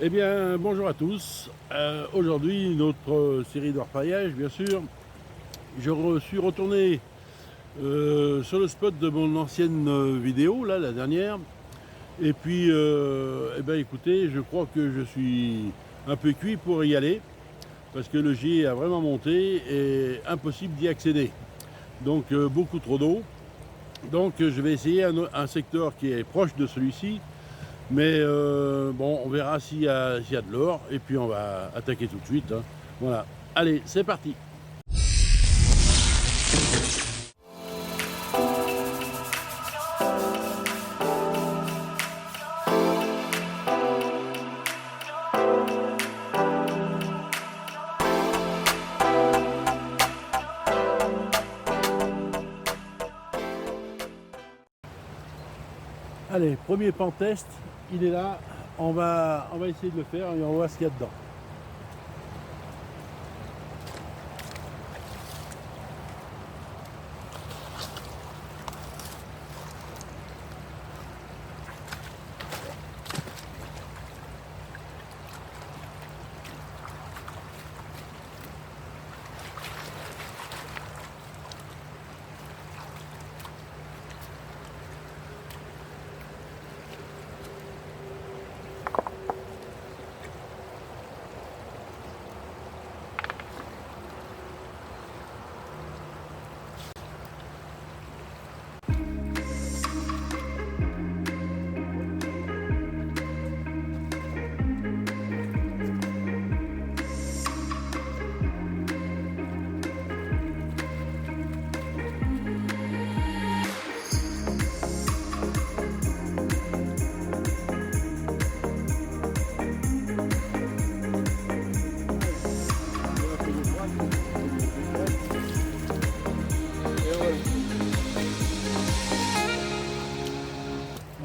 Eh bien, bonjour à tous. Aujourd'hui, notre série de repaillage, bien sûr. Suis retourné sur le spot de mon ancienne vidéo, là, la dernière. Et puis, eh ben, écoutez, je crois que je suis un peu cuit pour y aller, parce que le jet a vraiment monté et impossible d'y accéder. Donc, beaucoup trop d'eau. Donc, je vais essayer un secteur qui est proche de celui-ci. Mais bon, on verra s'il y a de l'or et puis on va attaquer tout de suite, hein. Voilà. Allez, c'est parti. Allez, premier pan test, il est là. On va essayer de le faire et on va voir ce qu'il y a dedans.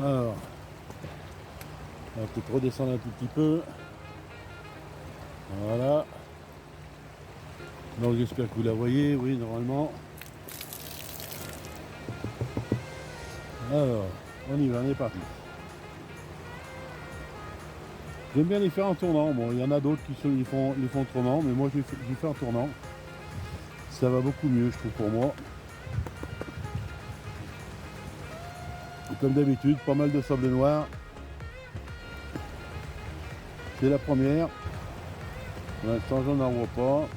Alors, on va peut-être redescendre un tout petit peu. Voilà. Donc j'espère que vous la voyez, oui, normalement. Alors, on y va, on est parti. J'aime bien les faire en tournant. Bon, il y en a d'autres qui les font autrement, mais moi je les fais en tournant. Ça va beaucoup mieux, je trouve, pour moi. Comme d'habitude, pas mal de sable noir. C'est la première. Pour l'instant, j'en vois pas.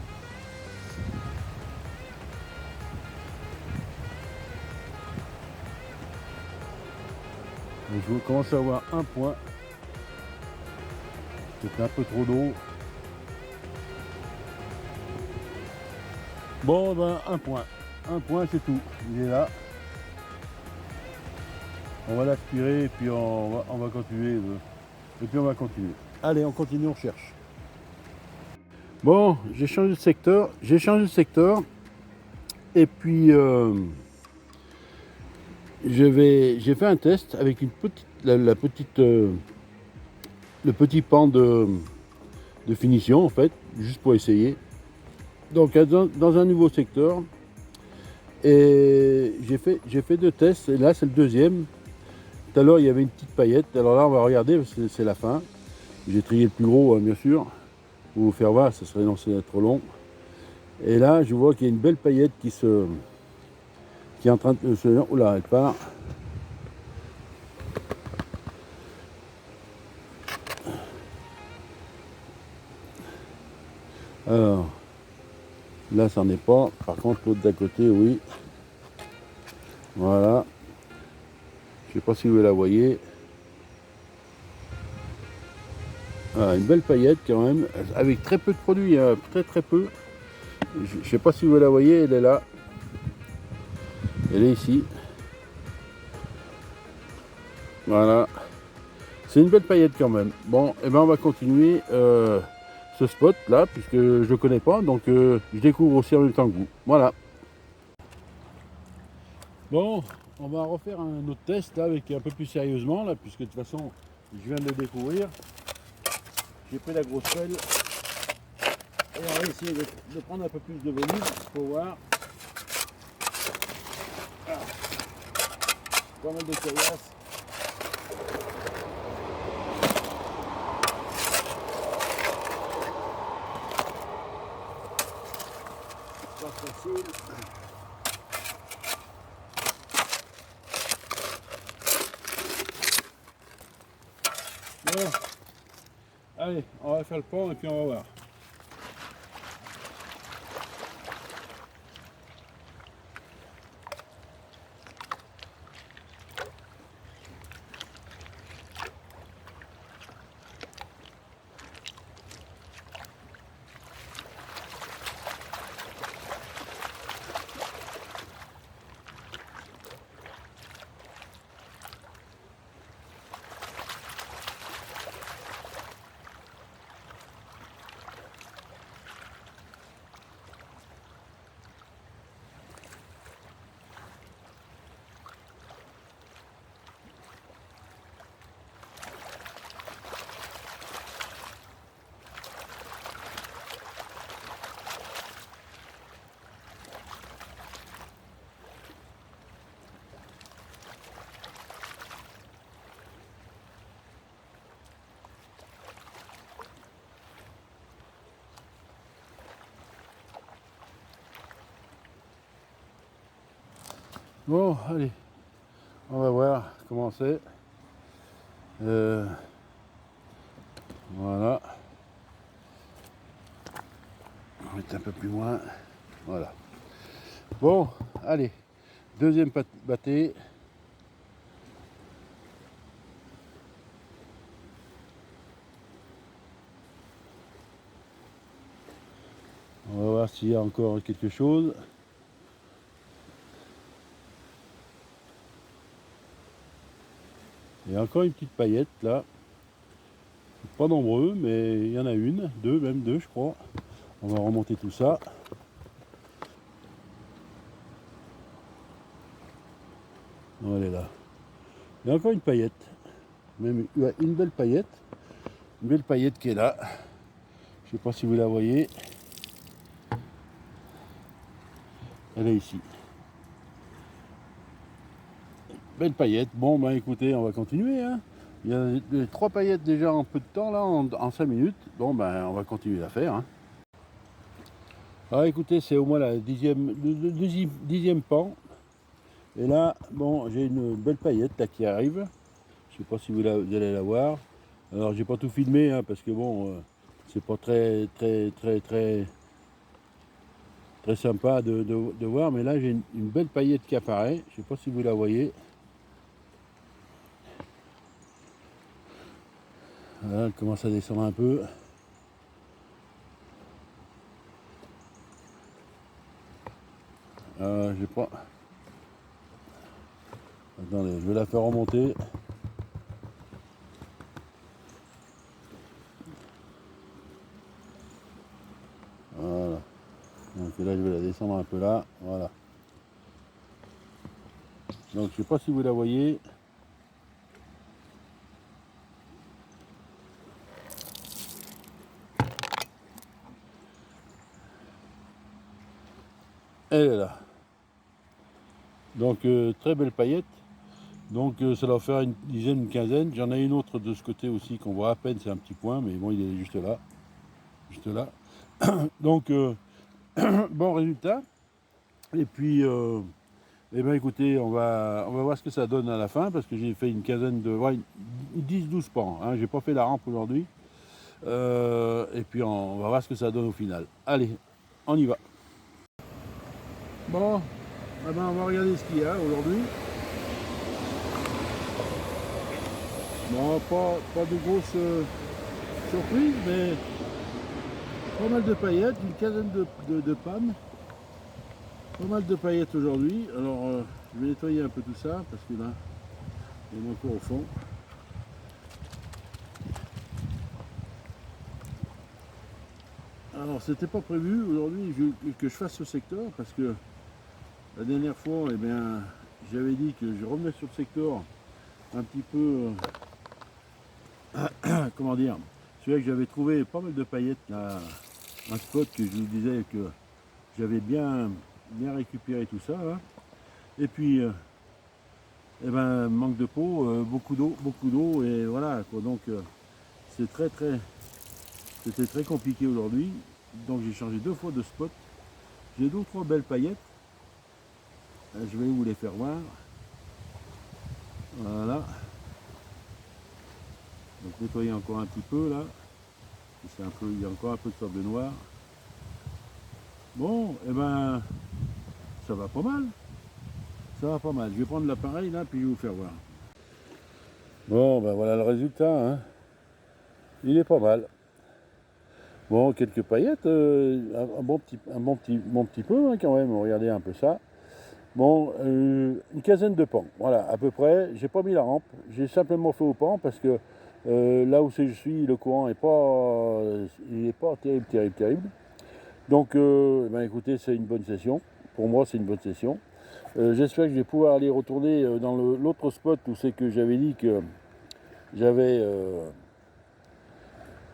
Et je commence à avoir un point. C'était un peu trop d'eau. Bon, ben, un point. Un point, c'est tout. Il est là. On va l'aspirer et puis on va continuer. Et puis on va continuer. Allez, on continue, on cherche. Bon, j'ai changé de secteur. Et puis j'ai fait un test avec une petite, le petit pan de finition en fait, juste pour essayer. Donc dans un nouveau secteur. Et j'ai fait deux tests. Et là c'est le deuxième. Tout à l'heure il y avait une petite paillette. Alors là on va regarder parce que c'est la fin. J'ai trié le plus gros, hein, bien sûr. Pour vous faire voir, ça serait trop long. Et là, je vois qu'il y a une belle paillette qui est en train de se... Oula, elle part. Alors, là, ça n'en est pas. Par contre, l'autre d'à côté, oui. Voilà. Je sais pas si vous la voyez. Voilà, une belle paillette quand même, avec très peu de produits, hein, très peu. Je sais pas si vous la voyez, elle est là. Elle est ici. Voilà. C'est une belle paillette quand même. Bon, et ben on va continuer ce spot là, puisque je ne connais pas, donc je découvre aussi en même temps que vous. Voilà. Bon, on va refaire un autre test là, avec un peu plus sérieusement là, puisque de toute façon je viens de le découvrir. J'ai pris la grosse pelle et on va essayer de prendre un peu plus de volume pour voir. Ah, pas mal de caillasse. facile. Bon, allez, on va faire le pont et puis on va voir. Bon, allez, on va voir comment c'est. Voilà. On va mettre un peu plus loin. Voilà. Bon, allez, deuxième bâté. On va voir s'il y a encore quelque chose. Il y a encore une petite paillette là. Pas nombreux, mais il y en a une, deux, même deux, je crois. On va remonter tout ça. On est là. Il y a encore une paillette. Même une belle paillette. Une belle paillette qui est là. Je sais pas si vous la voyez. Elle est ici. Belle paillette. Bon, ben écoutez, on va continuer. Hein. Il y a 3 paillettes déjà en peu de temps, là, en 5 minutes. Bon, ben on va continuer à faire. Hein. Alors écoutez, c'est au moins la dixième pan. Et là, bon, j'ai une belle paillette là, qui arrive. Je sais pas si vous allez la voir. Alors j'ai pas tout filmé hein, parce que bon, c'est pas très sympa de voir. Mais là j'ai une belle paillette qui apparaît. Je sais pas si vous la voyez. Voilà, elle commence à descendre un peu. J'ai pas. Attendez, je vais la faire remonter. Voilà. Donc là je vais la descendre un peu là. Voilà. Donc je sais pas si vous la voyez. Elle est là. Donc très belle paillette. Donc ça doit faire une dizaine, une quinzaine. J'en ai une autre de ce côté aussi qu'on voit à peine, c'est un petit point, mais bon il est juste là. Juste là. Donc bon résultat. Et puis eh ben écoutez, on va voir ce que ça donne à la fin, parce que j'ai fait une quinzaine de. Ouais, 10-12 pans. Hein, j'ai pas fait la rampe aujourd'hui. Et puis on va voir ce que ça donne au final. Allez, on y va. Bon, eh ben, on va regarder ce qu'il y a aujourd'hui. Bon, pas de grosses surprises, mais pas mal de paillettes, une quinzaine de pannes. Pas mal de paillettes aujourd'hui. Alors, je vais nettoyer un peu tout ça, parce que là, il y en a encore au fond. Alors, c'était pas prévu aujourd'hui que je fasse ce secteur, parce que la dernière fois, eh bien, j'avais dit que je revenais sur le secteur un petit peu, comment dire, celui-là que j'avais trouvé pas mal de paillettes, là, un spot que je vous disais que j'avais bien récupéré tout ça. Là. Et puis, eh ben, manque de peau, beaucoup d'eau, et voilà. Quoi. Donc, c'était très compliqué aujourd'hui. Donc, j'ai changé 2 fois de spot. J'ai 2 ou 3 belles paillettes. Je vais vous les faire voir. Voilà. Donc nettoyer encore un petit peu là. Il y a encore un peu de sable noir. Bon, et ben ça va pas mal. Ça va pas mal. Je vais prendre l'appareil là, puis je vais vous faire voir. Bon, ben voilà le résultat. Hein. Il est pas mal. Bon, quelques paillettes, un bon petit peu hein, quand même. Regardez un peu ça. Bon, une quinzaine de pans, voilà, à peu près. J'ai pas mis la rampe, j'ai simplement fait au pan parce que là où je suis, le courant il est pas terrible. Donc, ben écoutez, c'est une bonne session. Pour moi, c'est une bonne session. J'espère que je vais pouvoir aller retourner dans l'autre spot où c'est que j'avais dit que j'avais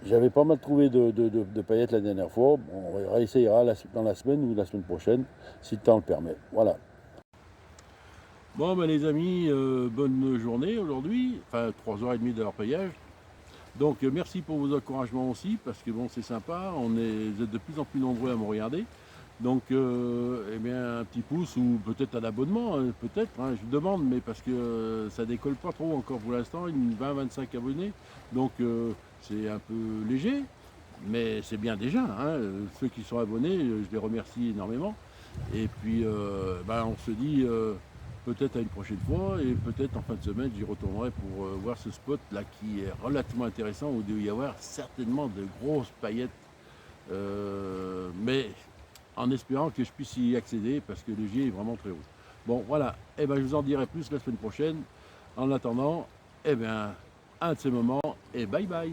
j'avais pas mal trouvé de paillettes la dernière fois. Bon, on réessayera dans la semaine ou la semaine prochaine, si le temps le permet. Voilà. Bon ben les amis, bonne journée aujourd'hui, enfin 3h30 de leur payage. Donc merci pour vos encouragements aussi, parce que bon c'est sympa, vous êtes de plus en plus nombreux à me regarder. Donc eh bien un petit pouce ou peut-être un abonnement, peut-être, hein, je demande, mais parce que ça décolle pas trop encore pour l'instant, une 20-25 abonnés, donc c'est un peu léger, mais c'est bien déjà, hein. Ceux qui sont abonnés, je les remercie énormément. Et puis ben, on se dit peut-être à une prochaine fois, et peut-être en fin de semaine j'y retournerai pour voir ce spot là qui est relativement intéressant, où il doit y avoir certainement de grosses paillettes, mais en espérant que je puisse y accéder parce que le jet est vraiment très haut. Bon voilà, et ben, je vous en dirai plus la semaine prochaine. En attendant, eh bien, un de ces moments, et bye bye.